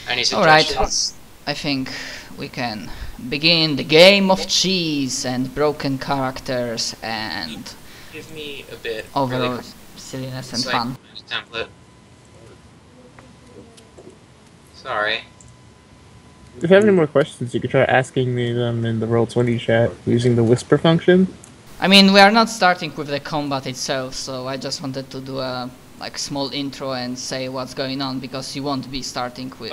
Any Alright, suggestions? I think we can begin the game of cheese and broken characters and Give me a bit. overall Really, silliness and it's like fun. template. Sorry. If you have any more questions, you could try asking me them in the Roll20 chat using the whisper function. I mean, we are not starting with the combat itself, so I just wanted to do a small intro and say what's going on, because you won't be starting with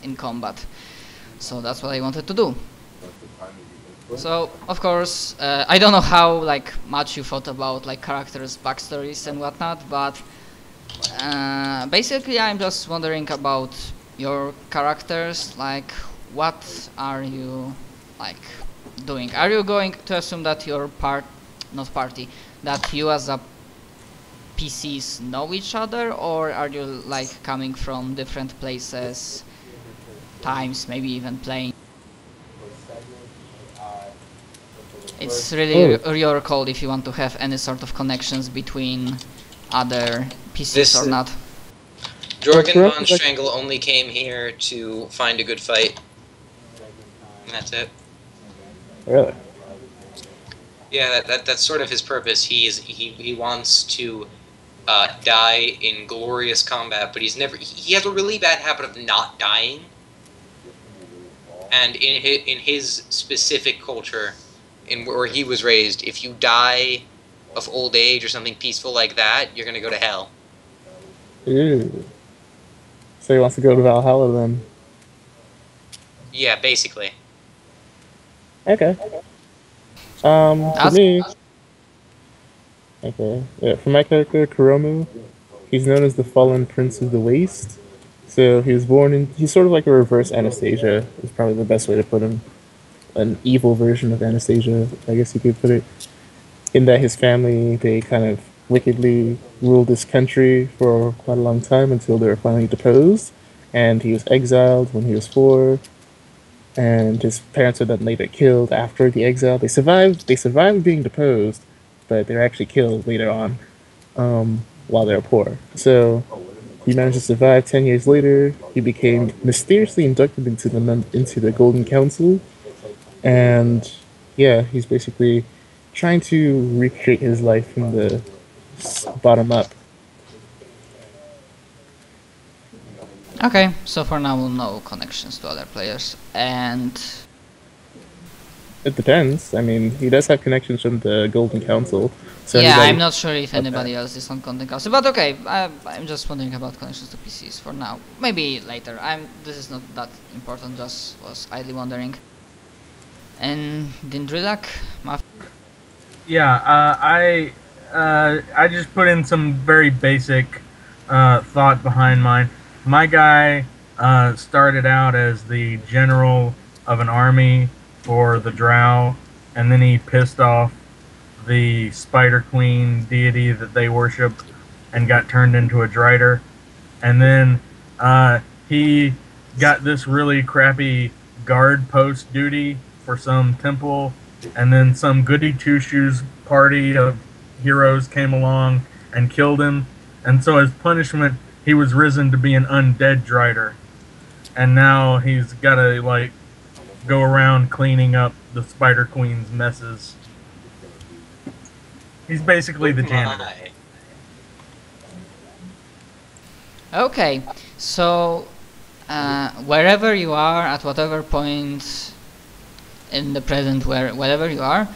in combat. So that's what I wanted to do. So of course, I don't know how much you thought about characters' backstories and whatnot, but basically I'm just wondering about your characters. What are you doing? Are you going to assume that your that you as a PCs know each other, or are you coming from different places, times, maybe even playing? It's really your call if you want to have any sort of connections between other PCs or not. Jorgen von Strangle only came here to find a good fight. And that's it. Really? Yeah, that's sort of his purpose. He wants to die in glorious combat, but he has a really bad habit of not dying. And in his specific culture, where he was raised, if you die of old age or something peaceful like that, you're gonna go to hell. Ew. So he wants to go to Valhalla then? Yeah, basically. Okay. For me... Okay. Yeah, for my character, Kuromu, he's known as the Fallen Prince of the Waste. So he was born in... He's sort of like a reverse Anastasia, is probably the best way to put him. An evil version of Anastasia, I guess you could put it. In that his family, they kind of wickedly ruled this country for quite a long time until they were finally deposed. And he was exiled when he was 4. And his parents were then later killed after the exile. They survived being deposed, but they were actually killed later on while they were poor. So he managed to survive. 10 years later, he became mysteriously inducted into the Golden Council. And yeah, he's basically trying to recreate his life from the bottom up. Okay, so for now no connections to other players, and... It depends. I mean, he does have connections from the Golden Council. So yeah, I'm not sure if anybody else is on Golden Council, but okay, I'm just wondering about connections to PCs for now. Maybe later. This is not that important, just was idly wondering. And Dindrilak? Yeah, I just put in some very basic thought behind mine. My guy started out as the general of an army for the Drow, and then he pissed off the Spider Queen deity that they worship and got turned into a Drider. And then he got this really crappy guard post duty for some temple, and then some goody two-shoes party of heroes came along and killed him, and so as punishment he was risen to be an undead Drider, and now he's gotta go around cleaning up the Spider Queen's messes. He's basically the janitor. Okay, so wherever you are, at whatever point in the present, wherever you are,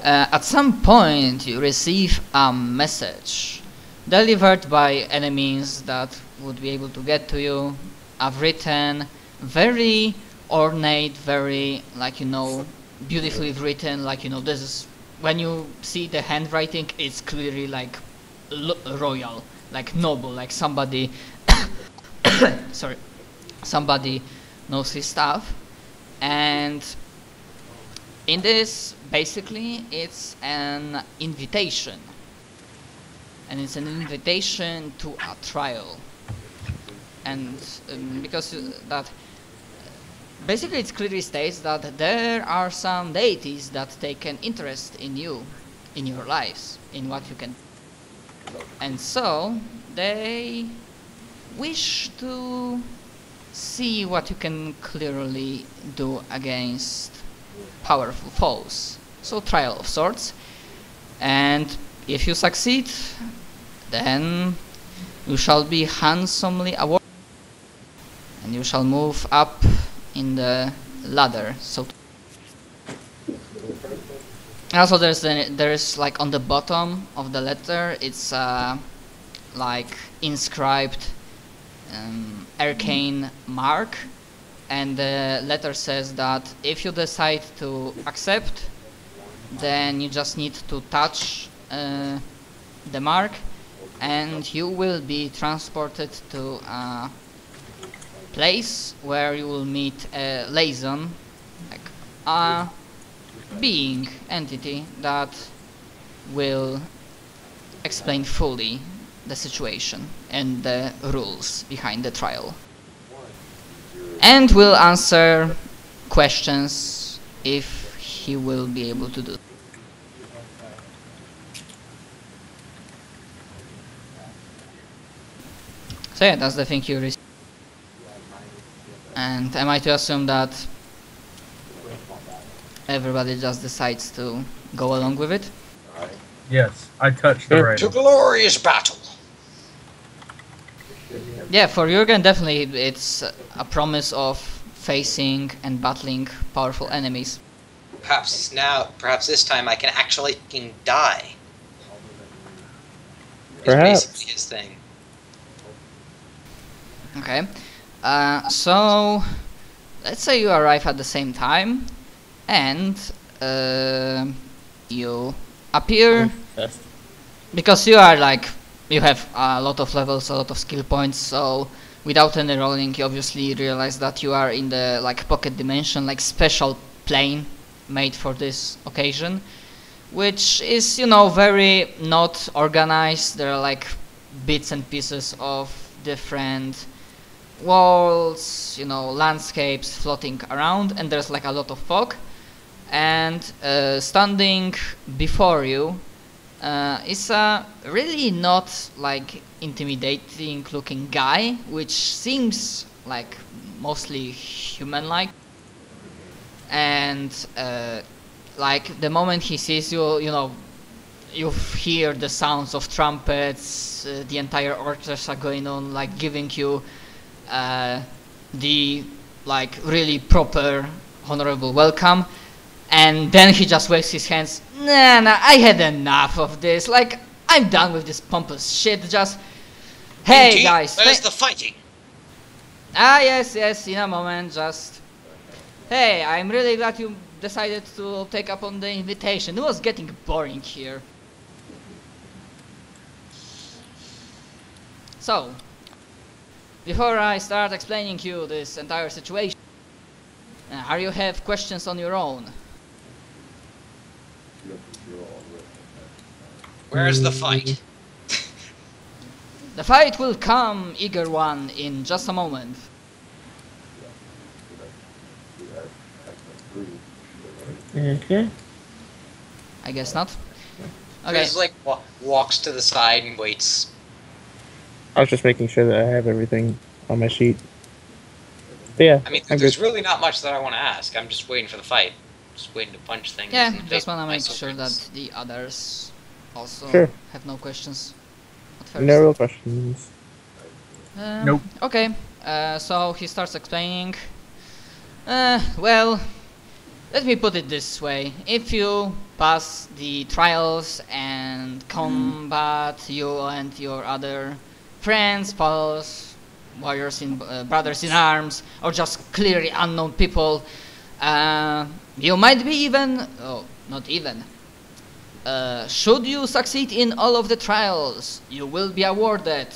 at some point you receive a message delivered by enemies that would be able to get to you. I've written very ornate, very beautifully written, this is, when you see the handwriting, it's clearly royal, noble, somebody sorry, somebody knows his stuff. And in this, basically, it's an invitation. And it's an invitation to a trial. And because that... Basically, it clearly states that there are some deities that take an interest in you, in your lives, in what you can... And so, they wish to see what you can clearly do against powerful foes. So trial of sorts. And if you succeed, then you shall be handsomely awarded, and you shall move up in the ladder. So also there's like on the bottom of the letter, it's like inscribed arcane mark, and the letter says that if you decide to accept, then you just need to touch the mark, and you will be transported to a place where you will meet a liaison, like a being, entity that will explain fully the situation and the rules behind the trial, and will answer questions if he will be able to do. So yeah, that's the thing you receive. And am I to assume that everybody just decides to go along with it? Yes, I touched the Sure. right. To glorious battle. Yeah, for Jürgen definitely it's a promise of facing and battling powerful enemies. Perhaps this time I can actually fucking die. Is Perhaps. basically his thing. Okay, so let's say you arrive at the same time, and you appear, Fast. because you are like, you have a lot of levels, a lot of skill points, so without any rolling you obviously realize that you are in the like pocket dimension, like special plane made for this occasion, which is, you know, very not organized. There are like bits and pieces of different walls, you know, landscapes floating around, and there's like a lot of fog, and standing before you is a really not like intimidating looking guy, which seems like mostly human-like, and like the moment he sees you, you know, you hear the sounds of trumpets, the entire orchestra going on, like giving you the like really proper honorable welcome, and then he just waves his hands. Nah, I had enough of this, like I'm done with this pompous shit, just hey Indeed, guys, where's the fighting? yes, in a moment, just hey, I'm really glad you decided to take up on the invitation. It was getting boring here. So, before I start explaining you this entire situation, are you have questions on your own? Where's the fight? The fight will come, eager one, in just a moment. Okay. I guess not. Okay. Chris like walks to the side and waits. I was just making sure that I have everything on my sheet. But yeah, I mean, I'm there's good. really not much that I want to ask. I'm just waiting for the fight. Just waiting to punch things. Yeah, in the just face wanna with my make sure that swords. the others also Sure. have no questions at first. No real questions. Nope. Okay, so he starts explaining. Well, let me put it this way. If you pass the trials and combat, you and your other friends, pals, warriors in brothers in arms, or just clearly unknown people, you might be even, oh, not even. Should you succeed in all of the trials, you will be awarded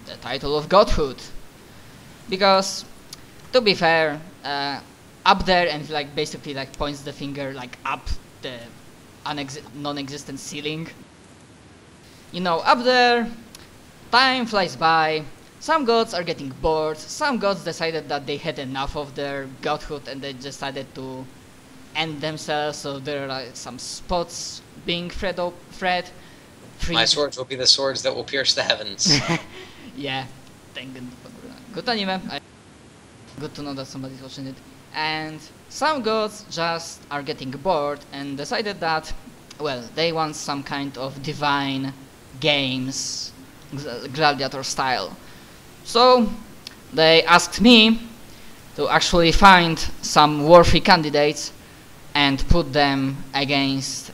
the title of godhood. Because, to be fair, up there, and like basically like points the finger like up the non-existent ceiling. You know, up there, time flies by. Some gods are getting bored. Some gods decided that they had enough of their godhood and they decided to end themselves. So there are like some spots being freed. My swords will be the swords that will pierce the heavens. Yeah, good anime. Good to know that somebody's watching it. And some gods just are getting bored and decided that, well, they want some kind of divine games, gladiator style. So they asked me to actually find some worthy candidates and put them against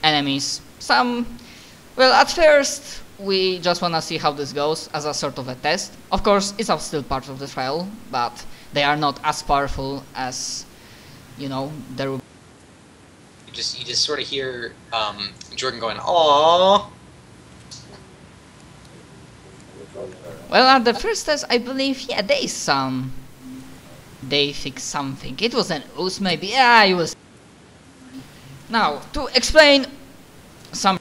enemies. Well, at first we just wanna see how this goes as a sort of a test. Of course, it's still part of the trial, but they are not as powerful as, you know, there will. You just sort of hear Jordan going, "Aww." Well, at the first test, I believe, yeah, they fixed something. It was an ooze, maybe. Yeah, it was. Now, to explain some.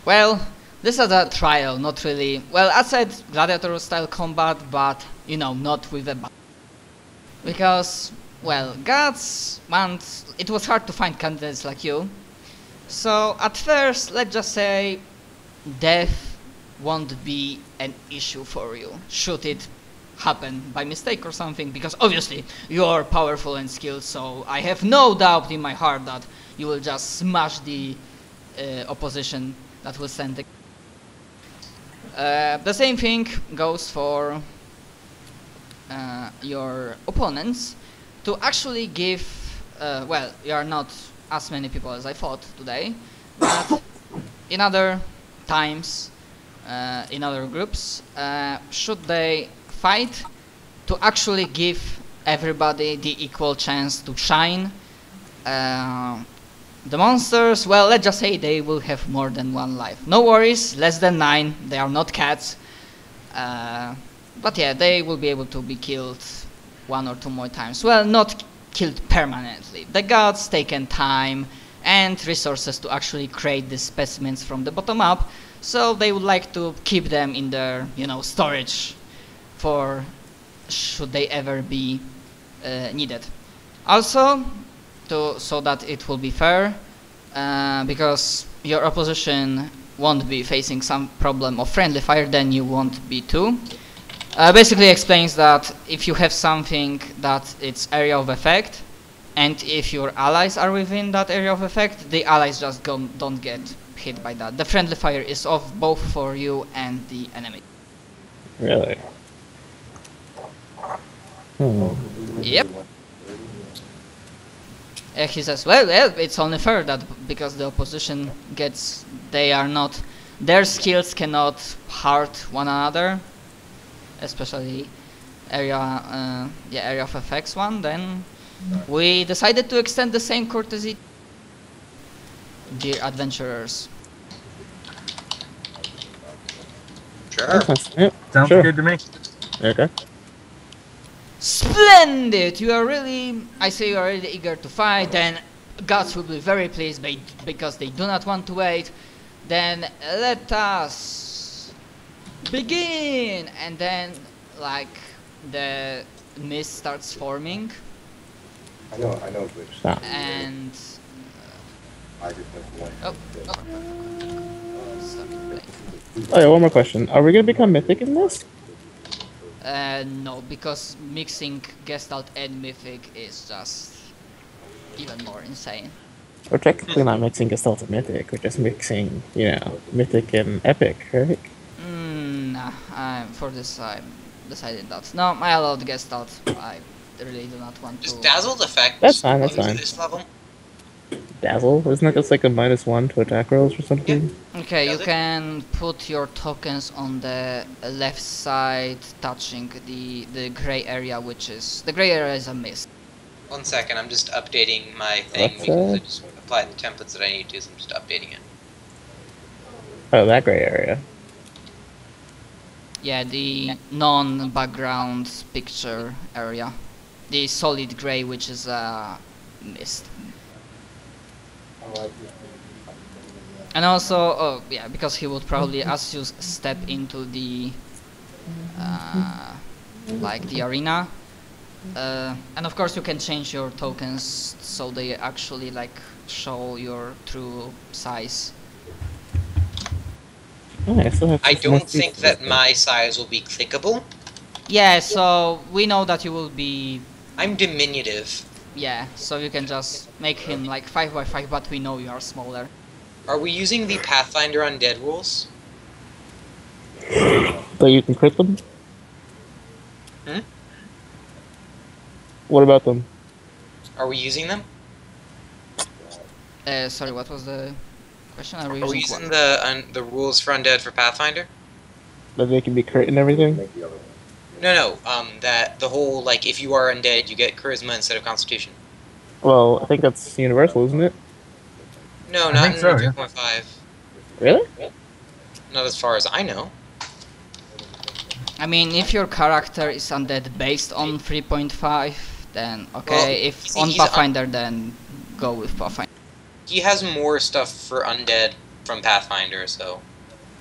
Well, this is a trial, not really. Well, I said gladiator style combat, but you know, not with a. Because, well, gods want. It was hard to find candidates like you. So at first, let's just say, death won't be an issue for you. Should it happen by mistake or something? Because obviously you are powerful and skilled, so I have no doubt in my heart that you will just smash the opposition that will send the same thing goes for your opponents. To actually give, well, you are not as many people as I thought today, but in other times, in other groups, should they fight, to actually give everybody the equal chance to shine. The monsters, well, let's just say they will have more than one life. No worries, less than 9, they are not cats. But yeah, they will be able to be killed 1 or 2 more times. Well, not killed permanently. The gods taken time and resources to actually create these specimens from the bottom up, so they would like to keep them in their, you know, storage for should they ever be needed. Also, so that it will be fair, because your opposition won't be facing some problem of friendly fire, then you won't be too. Basically explains that if you have something that it's area of effect, and if your allies are within that area of effect, the allies just don't get hit by that. The friendly fire is off both for you and the enemy. Really? Yep. He says, well, it's only fair that because the opposition gets, their skills cannot hurt one another, especially area of effects one, then we decided to extend the same courtesy, dear adventurers. Sure. Yep, Sounds sure. good to me. Okay. Splendid! You are really eager to fight, then gods will be very pleased because they do not want to wait. Then let us begin! And then, like, the mist starts forming. I know which. Stop. And I just have one. stop playing. Oh yeah, one more question. Are we gonna become mythic in this? No, because mixing Gestalt and Mythic is just even more insane. We're technically not mixing Gestalt and Mythic, we're just mixing, you know, Mythic and Epic, right? Nah, for this I decided that. No, I allowed Gestalt. I really do not want Does to. Dazzle's effect That's fine, that's use fine. this level? Dazzle? Isn't that just like a -1 to attack rolls or something? Okay, you Does it? can put your tokens on the left side, touching the gray area, which is the gray area is a mist. 1 second, I'm just updating my thing What's because I that? just applied the templates that I need to, so I'm just updating it. Oh, that gray area. Yeah, the non-background picture area, the solid gray, which is a mist. And also, oh yeah, because he would probably, as you step into the like the arena, and of course you can change your tokens so they actually like show your true size. Oh, I still have I some more don't think pieces. that my size will be clickable. Yeah, so we know that you will be. I'm diminutive. Yeah, so you can just make him like 5 by 5, but we know you are smaller. Are we using the Pathfinder Undead rules? But you can crit them? Hmm? What about them? Are we using them? Sorry, what was the question? Are we Are we using using what? the rules for Undead for Pathfinder? That they can be crit and everything? Make the other one. No. That the whole like if you are undead, you get charisma instead of Constitution. Well, I think that's universal, isn't it? No, I not think in so, yeah. 3.5. Really? Not as far as I know. I mean, if your character is undead based on 3.5, then okay. Well, If see, on he's Pathfinder, then go with Pathfinder. He has more stuff for undead from Pathfinder, so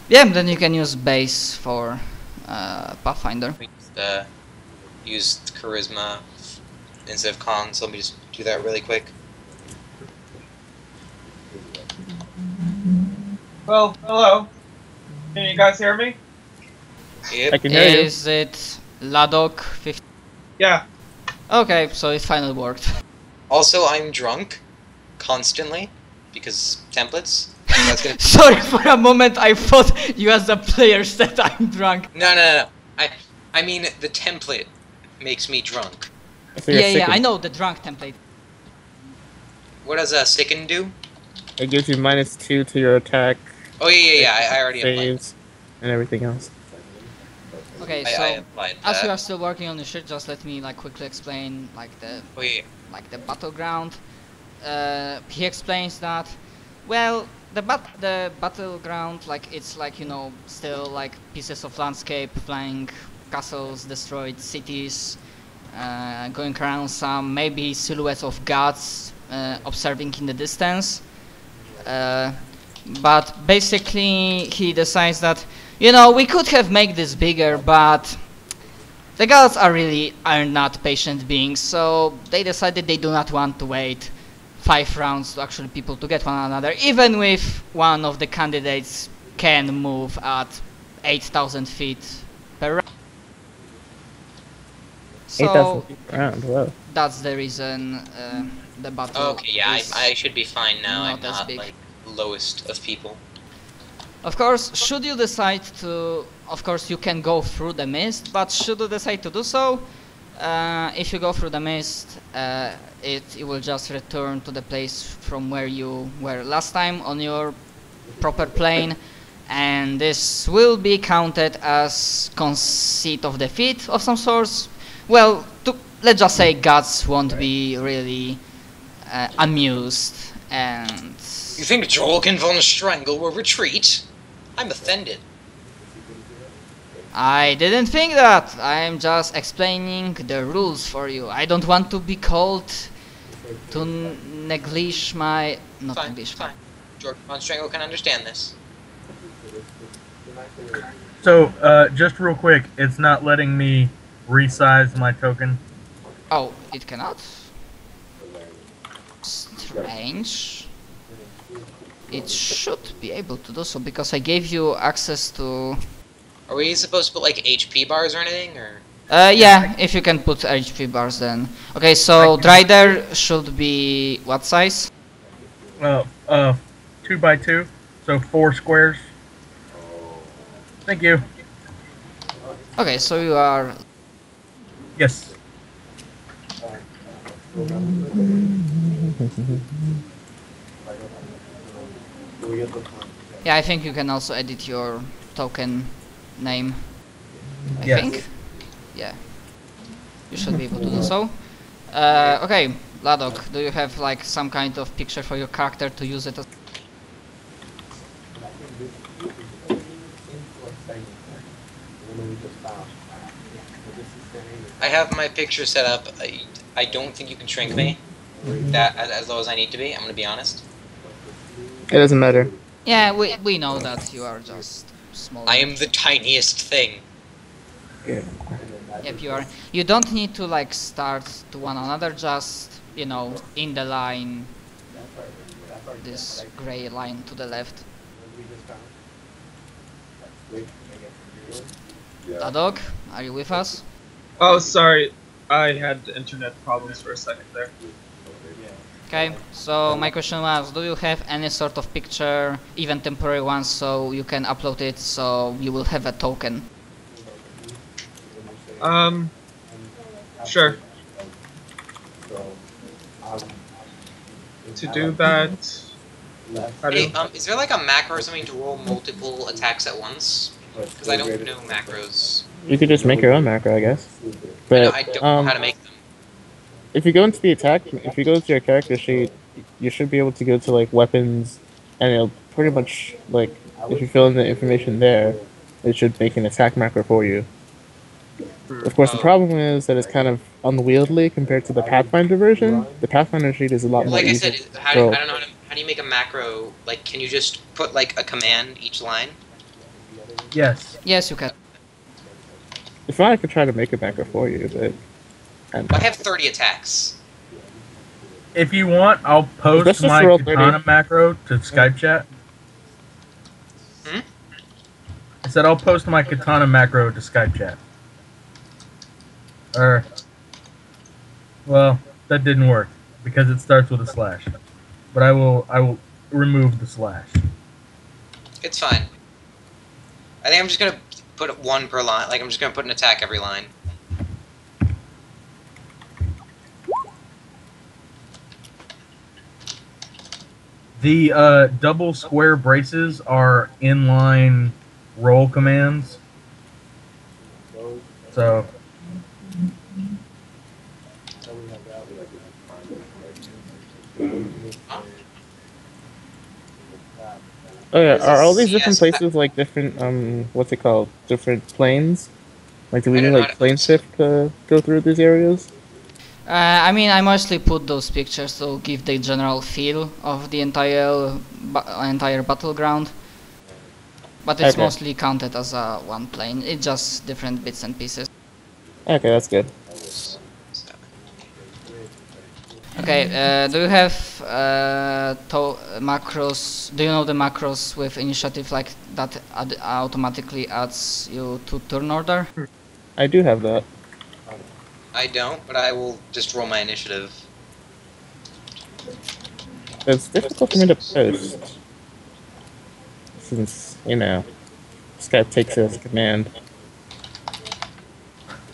Yeah, then you can use base for Pathfinder. we used charisma instead of con. So let me just do that really quick. Well, hello. Can you guys hear me? I Yep. can hear you. Is it Ladok 50? Yeah. Okay, so it finally worked. Also, I'm drunk constantly because templates. That's gonna. Sorry, for a moment I thought you as a player said I'm drunk. No. I mean the template makes me drunk. So you're Yeah, sickened. I know the drunk template. What does a sicken do? It gives you -2 to your attack, Oh yeah. I already applied. saves, and everything else. Okay, I so applied as you that. are still working on the shit, just let me like quickly explain like Oh yeah. the battleground. He explains that, well, the battleground, like it's like, you know, still like pieces of landscape, flying castles, destroyed cities, going around some maybe silhouettes of gods observing in the distance. But basically he decides that, you know, we could have made this bigger, but the gods are not patient beings, so they decided they do not want to wait 5 rounds to actually people to get one another, even if one of the candidates can move at 8,000 feet per round. 8,000 So feet around, wow. that's the reason the battle Okay, yeah. is I should be fine now. not I'm as not big. like lowest of people. Of course, should you decide to, of course you can go through the mist, but should you decide to do so, if you go through the mist, it will just return to the place from where you were last time on your proper plane, and this will be counted as conceit of defeat of some sorts. Well, let's just say gods won't be really amused, and You think Jorgen von Strangle will retreat? I'm offended. I didn't think that. I'm just explaining the rules for you. I don't want to be called to neglige my... not Fine, neglige. fine. Jorgen von Strangle can understand this. So, just real quick, it's not letting me resize my token. Oh, it cannot? Strange. It should be able to do so because I gave you access to... Are we supposed to put like HP bars or anything, or? yeah, if you can put HP bars then. Okay, so Drider should be what size? 2 by 2, so 4 squares. Thank you. Okay, so you are... Yes. Yeah, I think you can also edit your token name. I Yes. think. Yeah. You should be able to do so. Okay, Ladok, do you have like some kind of picture for your character to use it as... I have my picture set up. I don't think you can shrink me that as low as I need to be. I'm gonna be honest. It doesn't matter. Yeah, we know that you are just small. I am the tiniest thing. Yep, you are. You don't need to like start to one another, just, you know, in the line. This gray line to the left. Yeah. Dog, are you with us? Oh, sorry. I had internet problems for a second there. Okay, so my question was, do you have any sort of picture, even temporary ones, so you can upload it so you will have a token? Sure. To do that, how do Hey, is there like a macro or something to roll multiple attacks at once? Because I don't know macros. You could just make your own macro, I guess. I know But I don't know how to make them. if you go into the attack, if you go to your character sheet, you should be able to go to like weapons, and it'll pretty much like if you fill in the information there, it should make an attack macro for you. Of course, the Oh. problem is that it's kind of unwieldy compared to the Pathfinder version. The Pathfinder sheet is a lot more Like I easy. said, to how do, control. I don't know how do you make a macro? Like, can you just put like a command each line? Yes. Yes, you can. If not, I could try to make a macro for you, but I have 30 attacks. If you want, I'll post Let's just my roll 30. Katana macro to Skype chat. Hmm? I said I'll post my Katana macro to Skype chat. Well, that didn't work because it starts with a slash. But I will remove the slash. It's fine. I think I'm just gonna put one per line. Like I'm just gonna put an attack every line. The double square braces are inline roll commands. So oh yeah, are all these different Yes. places like different what's it called? Different planes? Like do we I need don't know like how to- plane shift to go through these areas? I mean, I mostly put those pictures to give the general feel of the entire battleground. But it's Okay. mostly counted as one plane. It's just different bits and pieces. Okay, that's good. Okay, do you have macros? Do you know the macros with initiative like that automatically adds you to turn order? I do have that. I don't, but I will just roll my initiative. It's difficult for me to post. Since, you know, Skype takes it as a command.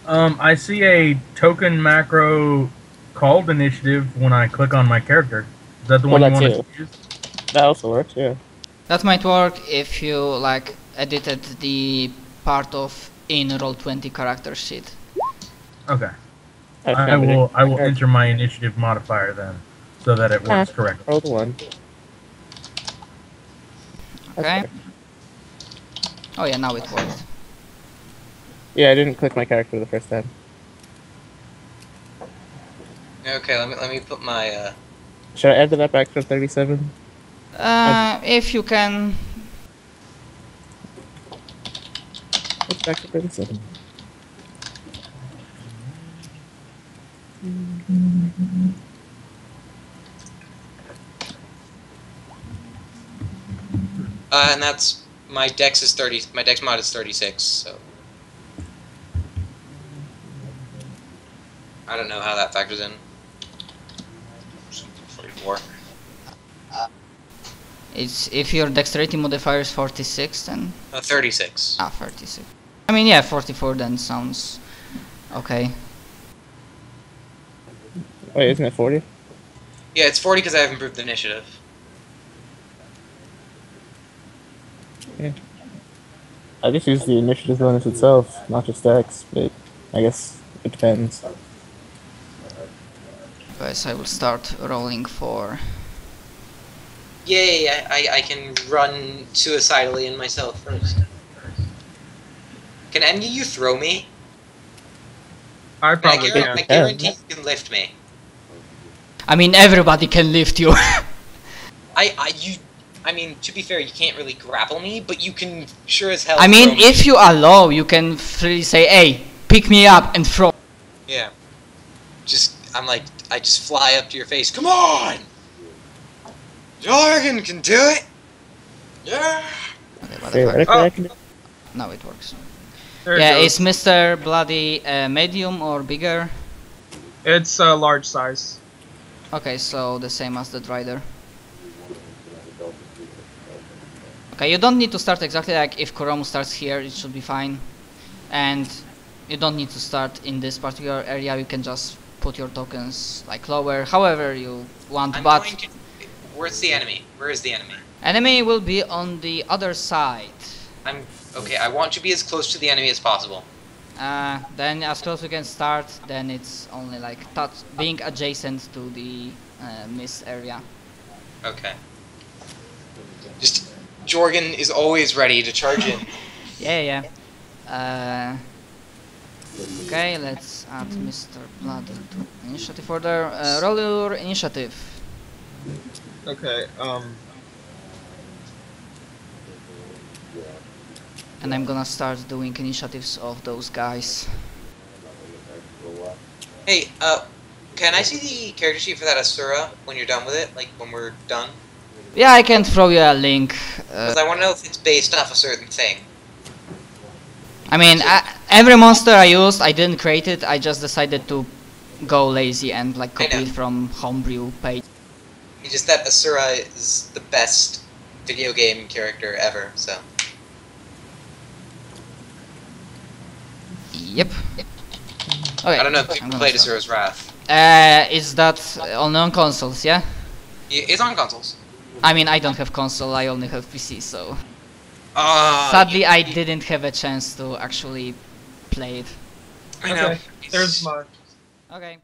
I see a token macro called initiative when I click on my character. Is that the Well, one you that want to use? That also works, yeah. That might work if you like edited the part of in Roll20 character sheet. Okay. That's I kind of will enter my initiative modifier then, so that it works correctly. Roll the one. Okay. Oh yeah, now it worked. Yeah, I didn't click my character the first time. Okay, let me put my Should I add to that back to 37? If you can. What's back to 37? and that's my dex is 30. My dex mod is 36. So I don't know how that factors in. 44. It's if your dexterity modifier is 46, then 36. 36. I mean, yeah, 44 then sounds okay. Wait, isn't it 40? Yeah, it's 40 because I have improved the initiative. Yeah. I just use the initiative bonus itself, not just Dex, but I guess it depends. Guys, I will start rolling for. Yay! I can run suicidally in myself first. Can any of you throw me? I I probably can. guarantee you can lift me. I mean, everybody can lift you. I mean, to be fair, you can't really grapple me, but you can sure as hell. I mean, throw me. if you allow, you can freely say, "Hey, pick me up and throw." Yeah. I just fly up to your face. Come on! Jorgen can do it! Yeah! Okay, whatever. Theoretically, I can do Now it works. There Yeah, it is goes. Mr. Bloody medium or bigger? It's a large size. Okay, so the same as the Drider. Okay, you don't need to start exactly like if Kuromu starts here, it should be fine. And you don't need to start in this particular area, you can just put your tokens like lower, however you want, I'm but going to... Where's the enemy? Where is the enemy? enemy will be on the other side. Okay, I want to be as close to the enemy as possible. Then as close as you can start, then it's only like being adjacent to the miss area. Okay. Just... Jorgen is always ready to charge in. Yeah. Okay, let's add Mr. Blood to initiative order. Roll your initiative. Okay. And I'm gonna start doing initiatives of those guys. Hey, can I see the character sheet for that Asura when you're done with it? Like, when we're done? Yeah, I can throw you a link. Because I want to know if it's based off a certain thing. I mean, every monster I used, I didn't create it. I just decided to go lazy and like copy it from Homebrew page. It's just that Asura is the best video game character ever, so... Yep. Okay. I don't know if I'm people gonna played start. Asura's Wrath. Is that only on consoles, yeah? It's on consoles. I mean, I don't have console, I only have PC, so... Uh, Sadly, I didn't have a chance to actually play it. I know. Okay. There's mine. Okay.